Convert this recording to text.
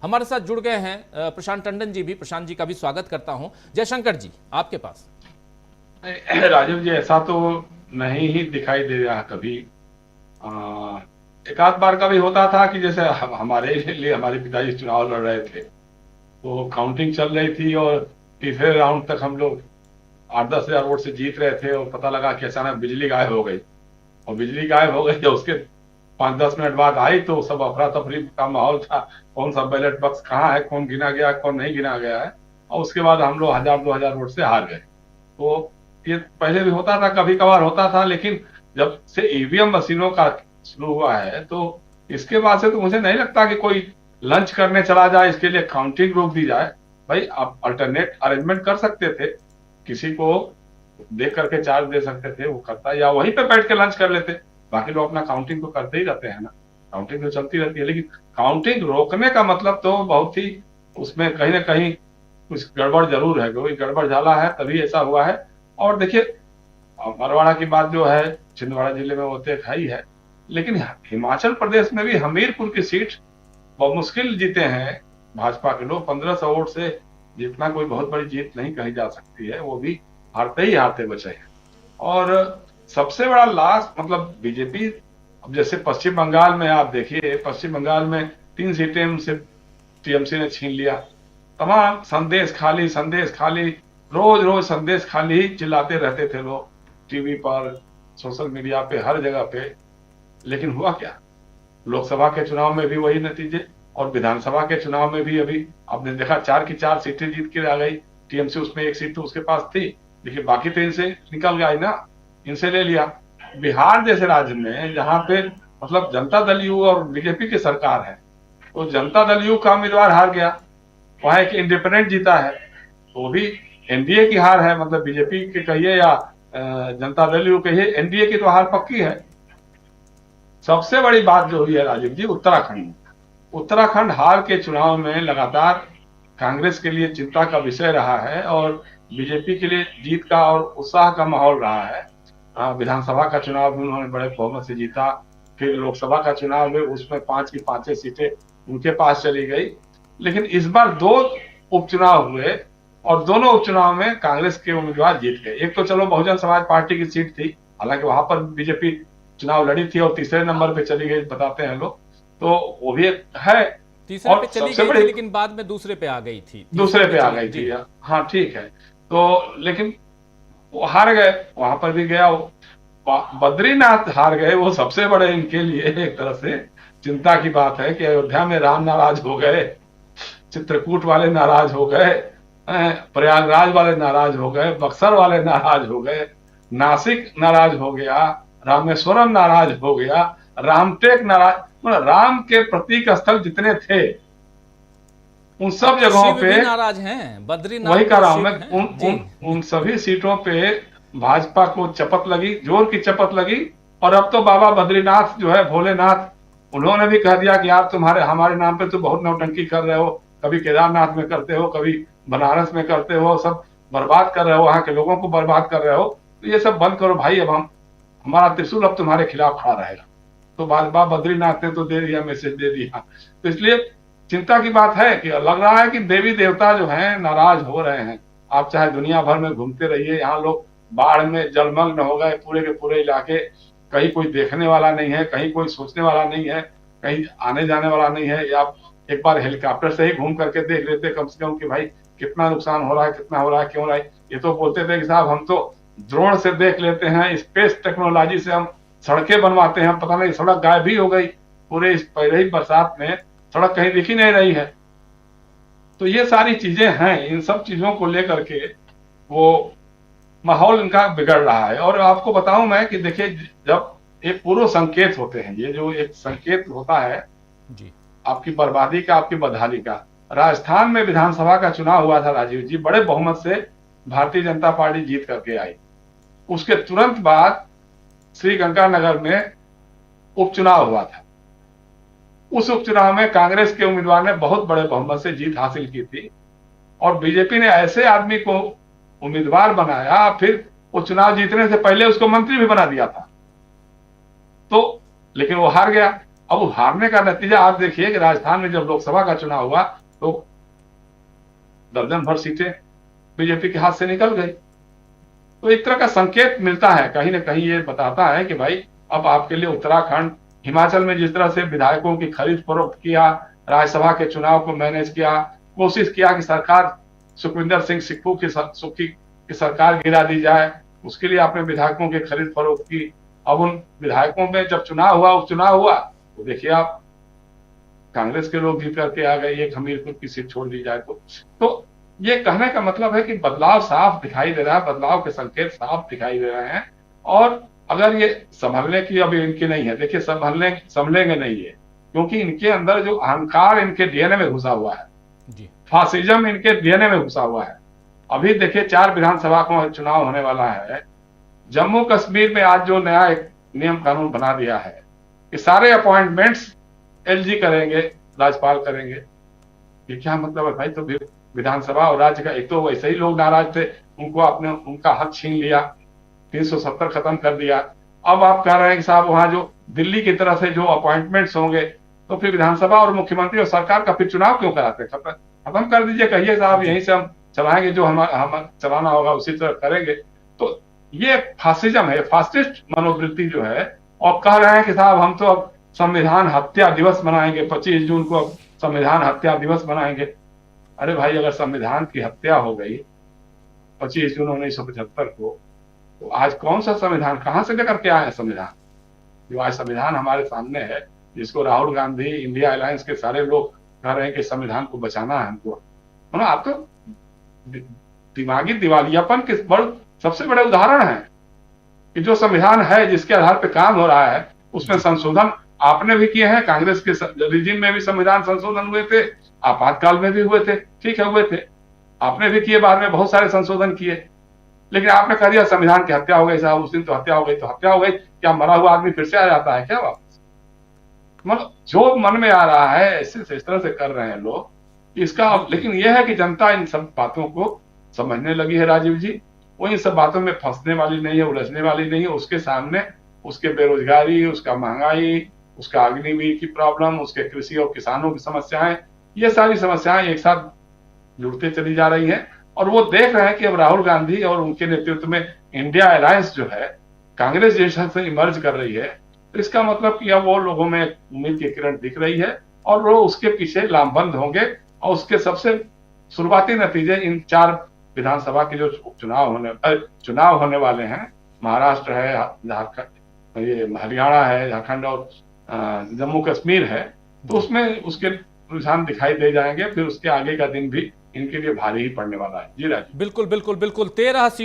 हमारे साथ जुड़ गए हैं प्रशांत टंडन जी भी। प्रशांत जी का भी स्वागत करता हूं। जयशंकर जी, आपके पास। राजीव जी, ऐसा तो नहीं ही दिखाई दे रहा कभी। एक आध बार का भी होता था कि जैसे हमारे लिए हमारे पिताजी चुनाव लड़ रहे थे, तो काउंटिंग चल रही थी और तीसरे राउंड तक हम लोग 8-10 हजार वोट से जीत रहे थे और पता लगा कि अचानक बिजली गायब हो गई। और बिजली गायब हो गई जब उसके 5-10 मिनट बाद आई तो सब अफरा तफरी का माहौल था। कौन सा बैलेट बक्स कहाँ है, कौन गिना गया, कौन नहीं गिना गया है। और उसके बाद हम लोग 1000-2000 वोट से हार गए। तो ये पहले भी होता था, कभी कभार होता था, लेकिन जब से ईवीएम मशीनों का शुरू हुआ है तो इसके बाद से तो मुझे नहीं लगता कि कोई लंच करने चला जाए इसके लिए काउंटिंग रोक दी जाए। भाई आप अल्टरनेट अरेंजमेंट कर सकते थे, किसी को दे करके चार्ज दे सकते थे, वो करता, या वहीं पे बैठ के लंच कर लेते। बाकी लोग अपना काउंटिंग तो करते ही रहते हैं ना, काउंटिंग तो चलती रहती है, लेकिन काउंटिंग रोकने का मतलब तो बहुत ही, उसमें कहीं ना कहीं कुछ गड़बड़ जरूर है, कोई गड़बड़ झाला है तभी ऐसा हुआ है। और देखिए, मरवाड़ा की बात जो है, छिंदवाड़ा जिले में वो तो है ही है, लेकिन हिमाचल प्रदेश में भी हमीरपुर की सीट बहुत मुश्किल जीते हैं भाजपा के लोग। 1500 वोट से जीतना कोई बहुत बड़ी जीत नहीं कही जा सकती है, वो भी हारते ही हारते बचे हैं। और सबसे बड़ा लास्ट मतलब बीजेपी, अब जैसे पश्चिम बंगाल में आप देखिए, पश्चिम बंगाल में 3 सीटें उनसे टीएमसी ने छीन लिया। तमाम संदेश खाली, संदेश खाली, रोज रोज संदेश खाली ही चिल्लाते रहते थे लोग, टीवी पर, सोशल मीडिया पे, हर जगह पे। लेकिन हुआ क्या? लोकसभा के चुनाव में भी वही नतीजे, और विधानसभा के चुनाव में भी अभी आपने देखा 4 की 4 सीटें जीत के आ गई। टीएमसी उसमें 1 सीट तो उसके पास थी, लेकिन बाकी तो इनसे निकल गई ना, इनसे ले लिया। बिहार जैसे राज्य में जहां पे मतलब जनता दल यू और बीजेपी की सरकार है, तो जनता दल यू का उम्मीदवार हार गया, वहां एक इंडिपेंडेंट जीता है, तो वो भी एनडीए की हार है। मतलब बीजेपी के कहिए या जनता दल यू कहिए, एनडीए की तो हार पक्की है। सबसे बड़ी बात जो हुई है राजीव जी, उत्तराखंड, उत्तराखंड हार के चुनाव में लगातार कांग्रेस के लिए चिंता का विषय रहा है और बीजेपी के लिए जीत का और उत्साह का माहौल रहा है। विधानसभा का चुनाव भी उन्होंने बड़े बहुमत से जीता, फिर लोकसभा का चुनाव में उसमें 5 की 5 सीटें उनके पास चली गई। लेकिन इस बार 2 उपचुनाव हुए और दोनों उपचुनाव में कांग्रेस के उम्मीदवार जीत गए। एक तो चलो बहुजन समाज पार्टी की सीट थी, हालांकि वहां पर बीजेपी चुनाव लड़ी थी और तीसरे नंबर पे चली गई बताते हैं लोग, तो वो भी एक है। तीसरे पे और चली सबसे गई थी बड़ी, लेकिन बाद में दूसरे पे आ गई थी। तीसरे दूसरे पे पे आ चली गई जी। थी। हाँ ठीक है, तो लेकिन वो हार गए, वहां पर भी गया वो। बद्रीनाथ हार गए, वो सबसे बड़े इनके लिए एक तरह से चिंता की बात है कि अयोध्या में राम नाराज हो गए, चित्रकूट वाले नाराज हो गए, प्रयागराज वाले नाराज हो गए, बक्सर वाले नाराज हो गए, नासिक नाराज हो गया, रामेश्वरम नाराज हो गया, रामटेक नाराज, मतलब राम के प्रतीक स्थल जितने थे उन अब सब तो जगहों शिव पे, भी नाराज हैं, वही बद्रीनाथ कह तो रहा हूं मैं, शिव हैं उन जी। उन उन सभी सीटों पे भाजपा को चपत लगी, जोर की चपत लगी। और अब तो बाबा बद्रीनाथ जो है, भोलेनाथ, उन्होंने भी कह दिया कि आप तुम्हारे हमारे नाम पे तो बहुत नौटंकी कर रहे हो, कभी केदारनाथ में करते हो, कभी बनारस में करते हो, सब बर्बाद कर रहे हो, वहां के लोगों को बर्बाद कर रहे हो, तो ये सब बंद करो भाई। अब हम, हमारा त्रिशूल अब तुम्हारे खिलाफ खड़ा रहेगा। तो बाबा बद्रीनाथ ने तो दे दिया, मैसेज दे दिया। तो इसलिए चिंता की बात है कि लग रहा है कि देवी देवता जो हैं नाराज हो रहे हैं। आप चाहे दुनिया भर में घूमते रहिए, यहाँ लोग बाढ़ में जलमग्न हो गए, पूरे के पूरे इलाके। कहीं कोई देखने वाला नहीं है, कहीं कोई सोचने वाला नहीं है, कहीं आने जाने वाला नहीं है। या आप एक बार हेलीकॉप्टर से ही घूम करके देख लेते कम से कम कि भाई कितना नुकसान हो रहा है, कितना हो रहा है, क्यों हो रहा है। ये तो बोलते थे कि साहब हम तो ड्रोन से देख लेते हैं, स्पेस टेक्नोलॉजी से हम सड़कें बनवाते हैं, पता नहीं सड़क गायब ही हो गई पूरे इस पहले ही बरसात में, सड़क कहीं दिख ही नहीं रही है। तो ये सारी चीजें हैं, इन सब चीजों को लेकर के वो माहौल इनका बिगड़ रहा है। और आपको बताऊं मैं कि देखिए, जब एक पूर्व संकेत होते हैं, ये जो एक संकेत होता है जी। आपकी बर्बादी का, आपकी बदहाली का। राजस्थान में विधानसभा का चुनाव हुआ था राजीव जी, बड़े बहुमत से भारतीय जनता पार्टी जीत करके आई। उसके तुरंत बाद श्री गंगानगर में उपचुनाव हुआ था। उस उपचुनाव में कांग्रेस के उम्मीदवार ने बहुत बड़े बहुमत से जीत हासिल की थी और बीजेपी ने ऐसे आदमी को उम्मीदवार बनाया, फिर वो चुनाव जीतने से पहले उसको मंत्री भी बना दिया था। तो लेकिन वो हार गया। अब हारने का नतीजा आप देखिए कि राजस्थान में जब लोकसभा का चुनाव हुआ तो दर्जन भर सीटें बीजेपी के हाथ से निकल गई। तो एक तरह का संकेत मिलता है, कहीं ना कहीं ये बताता है कि भाई अब आपके लिए उत्तराखंड, हिमाचल में जिस तरह से विधायकों की खरीद फरोख्त किया, राज्यसभा के चुनाव को मैनेज किया, कोशिश किया कि सरकार सुखविंदर सिंह सुक्खू की सरकार गिरा दी जाए, उसके लिए आपने विधायकों की खरीद फरोख्त की। अब उन विधायकों में जब चुनाव हुआ, उपचुनाव हुआ, तो देखिए आप कांग्रेस के लोग जीत करके आ गए, एक हमीरपुर की सीट छोड़ दी जाए तो ये कहने का मतलब है कि बदलाव साफ दिखाई दे रहा है, बदलाव के संकेत साफ दिखाई दे रहे हैं। और अगर ये संभलने की अभी इनकी नहीं है, देखिए संभलेंगे नहीं है, क्योंकि इनके अंदर जो अहंकार इनके डीएनए में घुसा हुआ है, जी फासिज्म इनके डीएनए में घुसा हुआ है। अभी देखिए 4 विधानसभा को चुनाव होने वाला है, जम्मू कश्मीर में आज जो नया एक नियम कानून बना दिया है कि सारे अपॉइंटमेंट्स एलजी करेंगे, राज्यपाल करेंगे। ये क्या मतलब है भाई? तो विधानसभा और राज्य का, एक तो वैसे ही लोग नाराज थे, उनको आपने उनका हक छीन लिया, 370 खत्म कर दिया। अब आप कह रहे हैं कि साहब वहां जो दिल्ली की तरफ से जो अपॉइंटमेंट्स होंगे, तो फिर विधानसभा और मुख्यमंत्री और सरकार का फिर चुनाव क्यों कराते? खत्म कर दीजिए, कहिए साहब यहीं से हम चलाएंगे, जो हम चलाना होगा उसी तरह करेंगे। तो ये फासिज्म है, फासिस्ट मनोवृत्ति जो है। और कह रहे हैं कि साहब हम तो अब संविधान हत्या दिवस मनाएंगे, 25 जून को अब संविधान हत्या दिवस मनाएंगे। अरे भाई, अगर संविधान की हत्या हो गई 25 जून 1975 को, तो आज कौन सा संविधान, कहां से लेकर के आए हैं संविधान? जो आज संविधान हमारे सामने है, जिसको राहुल गांधी, इंडिया अलायंस के सारे लोग कह रहे हैं कि संविधान को बचाना है हमको, आप तो दिमागी दिवालियापन के सबसे बड़े उदाहरण है कि जो संविधान है, जिसके आधार पर काम हो रहा है, उसमें संशोधन आपने भी किए हैं। कांग्रेस के रिजिम में भी संविधान संशोधन हुए थे, आपातकाल में भी हुए थे, ठीक है हुए थे, आपने भी किए, बाद में बहुत सारे संशोधन किए। लेकिन आपने कह दिया संविधान की हत्या हो गई साहब, उस दिन तो हत्या हो गई, तो हत्या हो गई, क्या मरा हुआ आदमी फिर से आ जाता है क्या वापस? मतलब जो मन में आ रहा है ऐसे इस तरह से कर रहे हैं लोग इसका। लेकिन यह है कि जनता इन सब बातों को समझने लगी है राजीव जी, वो इन सब बातों में फंसने वाली नहीं है, उलझने वाली नहीं है। उसके सामने उसके बेरोजगारी, उसका महंगाई, उसका अग्निवीर की प्रॉब्लम, उसके कृषि और किसानों की समस्याएं, ये सारी समस्याएं एक साथ जुड़ते चली जा रही हैं। और वो देख रहे हैं कि अब राहुल गांधी और उनके नेतृत्व में इंडिया अलायंस जो है कांग्रेस जैसा से इमर्ज कर रही है, तो इसका मतलब कि अब वो लोगों में उम्मीद की किरण दिख रही है और वो उसके पीछे लामबंद होंगे। और उसके सबसे शुरुआती नतीजे इन 4 विधानसभा के जो चुनाव होने वाले हैं, महाराष्ट्र है, झारखंड, ये हरियाणा है, झारखंड और जम्मू कश्मीर है, तो उसमें उसके रुझान दिखाई दे जाएंगे। फिर उसके आगे का दिन भी इनके लिए भारी ही पड़ने वाला है। जी राजीव। बिल्कुल बिल्कुल बिल्कुल 13 सीट